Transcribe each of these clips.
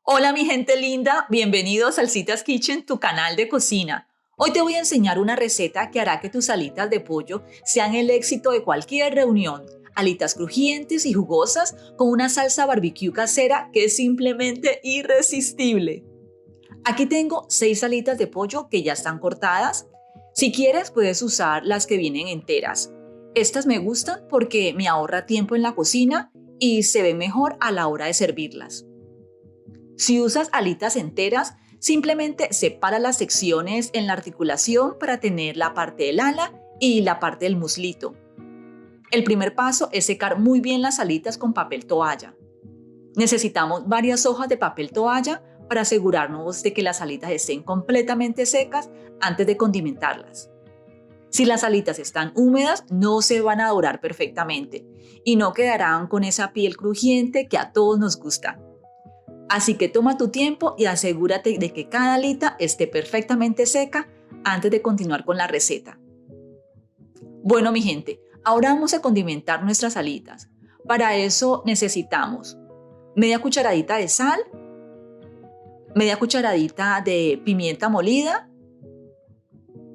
Hola mi gente linda, bienvenidos al Citas Kitchen, tu canal de cocina. Hoy te voy a enseñar una receta que hará que tus alitas de pollo sean el éxito de cualquier reunión. Alitas crujientes y jugosas con una salsa barbecue casera que es simplemente irresistible. Aquí tengo 6 alitas de pollo que ya están cortadas. Si quieres puedes usar las que vienen enteras. Estas me gustan porque me ahorra tiempo en la cocina y se ven mejor a la hora de servirlas. Si usas alitas enteras, simplemente separa las secciones en la articulación para tener la parte del ala y la parte del muslito. El primer paso es secar muy bien las alitas con papel toalla. Necesitamos varias hojas de papel toalla para asegurarnos de que las alitas estén completamente secas antes de condimentarlas. Si las alitas están húmedas, no se van a dorar perfectamente y no quedarán con esa piel crujiente que a todos nos gusta. Así que toma tu tiempo y asegúrate de que cada alita esté perfectamente seca antes de continuar con la receta. Bueno, mi gente, ahora vamos a condimentar nuestras alitas. Para eso necesitamos media cucharadita de sal, media cucharadita de pimienta molida,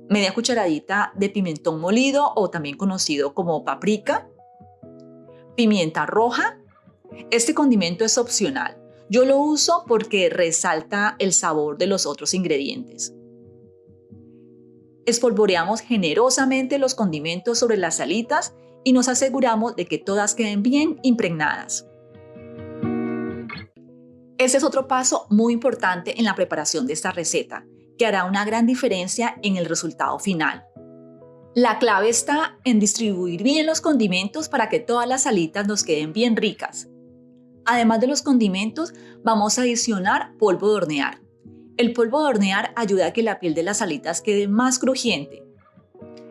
media cucharadita de pimentón molido o también conocido como paprika, pimienta roja. Este condimento es opcional. Yo lo uso porque resalta el sabor de los otros ingredientes. Espolvoreamos generosamente los condimentos sobre las alitas y nos aseguramos de que todas queden bien impregnadas. Este es otro paso muy importante en la preparación de esta receta, que hará una gran diferencia en el resultado final. La clave está en distribuir bien los condimentos para que todas las alitas nos queden bien ricas. Además de los condimentos, vamos a adicionar polvo de hornear. El polvo de hornear ayuda a que la piel de las alitas quede más crujiente.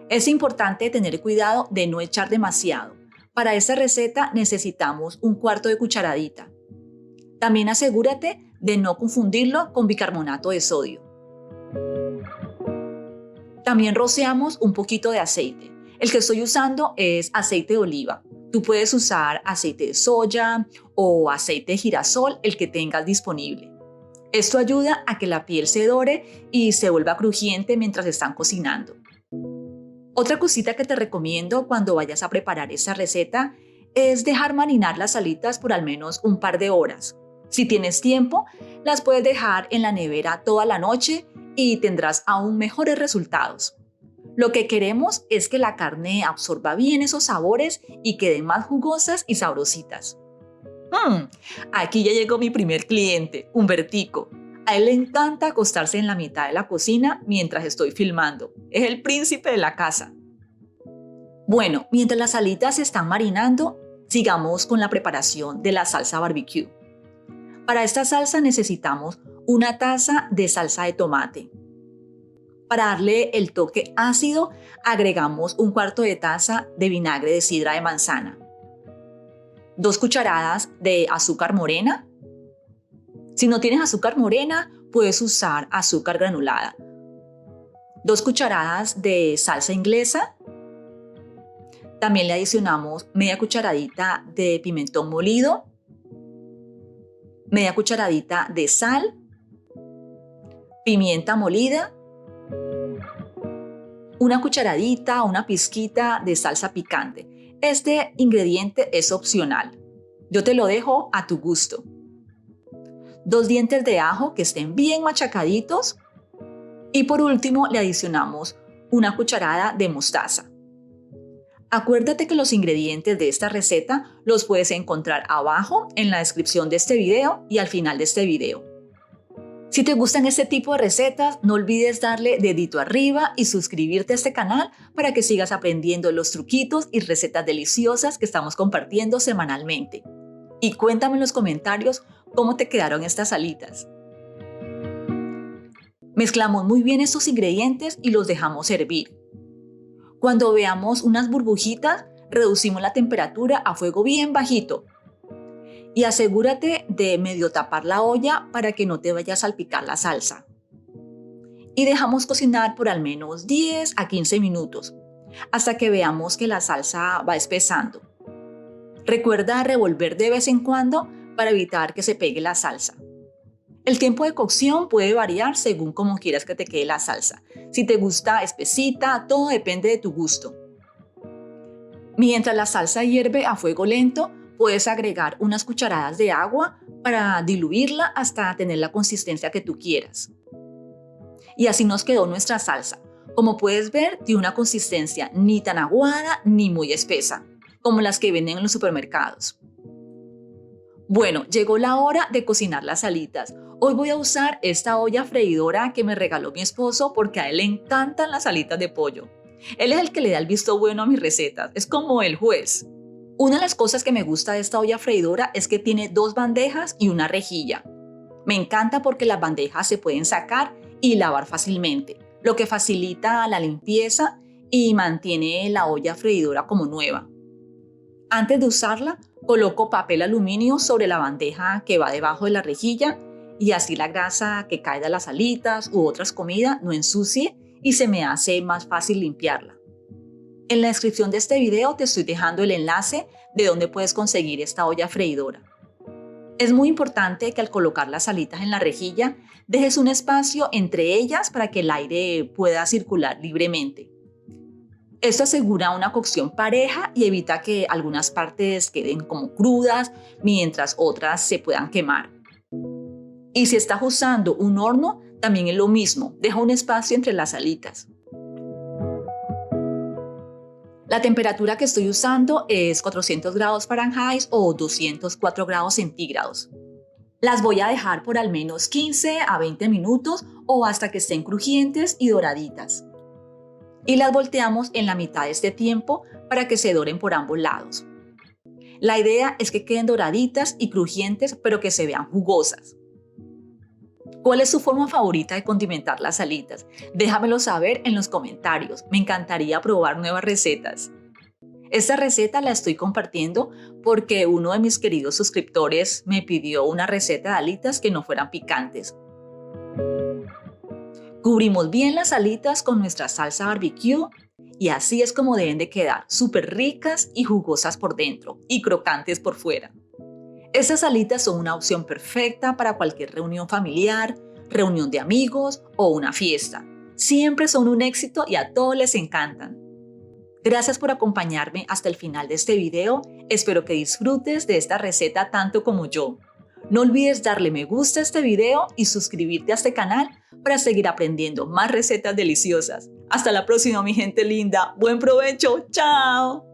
Es importante tener cuidado de no echar demasiado. Para esta receta necesitamos un cuarto de cucharadita. También asegúrate de no confundirlo con bicarbonato de sodio. También rociamos un poquito de aceite. El que estoy usando es aceite de oliva. Tú puedes usar aceite de soya o aceite de girasol, el que tengas disponible. Esto ayuda a que la piel se dore y se vuelva crujiente mientras están cocinando. Otra cosita que te recomiendo cuando vayas a preparar esta receta es dejar marinar las alitas por al menos un par de horas. Si tienes tiempo, las puedes dejar en la nevera toda la noche y tendrás aún mejores resultados. Lo que queremos es que la carne absorba bien esos sabores y queden más jugosas y sabrositas. Aquí ya llegó mi primer cliente, Humbertico. A él le encanta acostarse en la mitad de la cocina mientras estoy filmando. Es el príncipe de la casa. Bueno, mientras las alitas se están marinando, sigamos con la preparación de la salsa barbecue. Para esta salsa necesitamos una taza de salsa de tomate. Para darle el toque ácido, agregamos un cuarto de taza de vinagre de sidra de manzana, 2 cucharadas de azúcar morena. Si no tienes azúcar morena, puedes usar azúcar granulada, 2 cucharadas de salsa inglesa. También le adicionamos media cucharadita de pimentón molido, media cucharadita de sal, pimienta molida, una cucharadita o una pizquita de salsa picante. Este ingrediente es opcional. Yo te lo dejo a tu gusto. 2 dientes de ajo que estén bien machacaditos. Y por último le adicionamos una cucharada de mostaza. Acuérdate que los ingredientes de esta receta los puedes encontrar abajo en la descripción de este video y al final de este video. Si te gustan este tipo de recetas, no olvides darle dedito arriba y suscribirte a este canal para que sigas aprendiendo los truquitos y recetas deliciosas que estamos compartiendo semanalmente. Y cuéntame en los comentarios cómo te quedaron estas alitas. Mezclamos muy bien estos ingredientes y los dejamos hervir. Cuando veamos unas burbujitas, reducimos la temperatura a fuego bien bajito. Y asegúrate de medio tapar la olla para que no te vaya a salpicar la salsa. Y dejamos cocinar por al menos 10 a 15 minutos, hasta que veamos que la salsa va espesando. Recuerda revolver de vez en cuando para evitar que se pegue la salsa. El tiempo de cocción puede variar según cómo quieras que te quede la salsa. Si te gusta espesita, todo depende de tu gusto. Mientras la salsa hierve a fuego lento, puedes agregar unas cucharadas de agua para diluirla hasta tener la consistencia que tú quieras. Y así nos quedó nuestra salsa. Como puedes ver, tiene una consistencia ni tan aguada ni muy espesa, como las que venden en los supermercados. Bueno, llegó la hora de cocinar las alitas. Hoy voy a usar esta olla freidora que me regaló mi esposo porque a él le encantan las alitas de pollo. Él es el que le da el visto bueno a mis recetas, es como el juez. Una de las cosas que me gusta de esta olla freidora es que tiene 2 bandejas y una rejilla. Me encanta porque las bandejas se pueden sacar y lavar fácilmente, lo que facilita la limpieza y mantiene la olla freidora como nueva. Antes de usarla, coloco papel aluminio sobre la bandeja que va debajo de la rejilla y así la grasa que cae de las alitas u otras comidas no ensucie y se me hace más fácil limpiarla. En la descripción de este video te estoy dejando el enlace de donde puedes conseguir esta olla freidora. Es muy importante que al colocar las alitas en la rejilla dejes un espacio entre ellas para que el aire pueda circular libremente. Esto asegura una cocción pareja y evita que algunas partes queden como crudas mientras otras se puedan quemar. Y si estás usando un horno, también es lo mismo, deja un espacio entre las alitas. La temperatura que estoy usando es 400 grados Fahrenheit o 204 grados centígrados. Las voy a dejar por al menos 15 a 20 minutos o hasta que estén crujientes y doraditas. Y las volteamos en la mitad de este tiempo para que se doren por ambos lados. La idea es que queden doraditas y crujientes, pero que se vean jugosas. ¿Cuál es tu forma favorita de condimentar las alitas? Déjamelo saber en los comentarios. Me encantaría probar nuevas recetas. Esta receta la estoy compartiendo porque uno de mis queridos suscriptores me pidió una receta de alitas que no fueran picantes. Cubrimos bien las alitas con nuestra salsa barbecue y así es como deben de quedar, súper ricas y jugosas por dentro y crocantes por fuera. Estas alitas son una opción perfecta para cualquier reunión familiar, reunión de amigos o una fiesta. Siempre son un éxito y a todos les encantan. Gracias por acompañarme hasta el final de este video. Espero que disfrutes de esta receta tanto como yo. No olvides darle me gusta a este video y suscribirte a este canal para seguir aprendiendo más recetas deliciosas. Hasta la próxima, mi gente linda. Buen provecho. ¡Chao!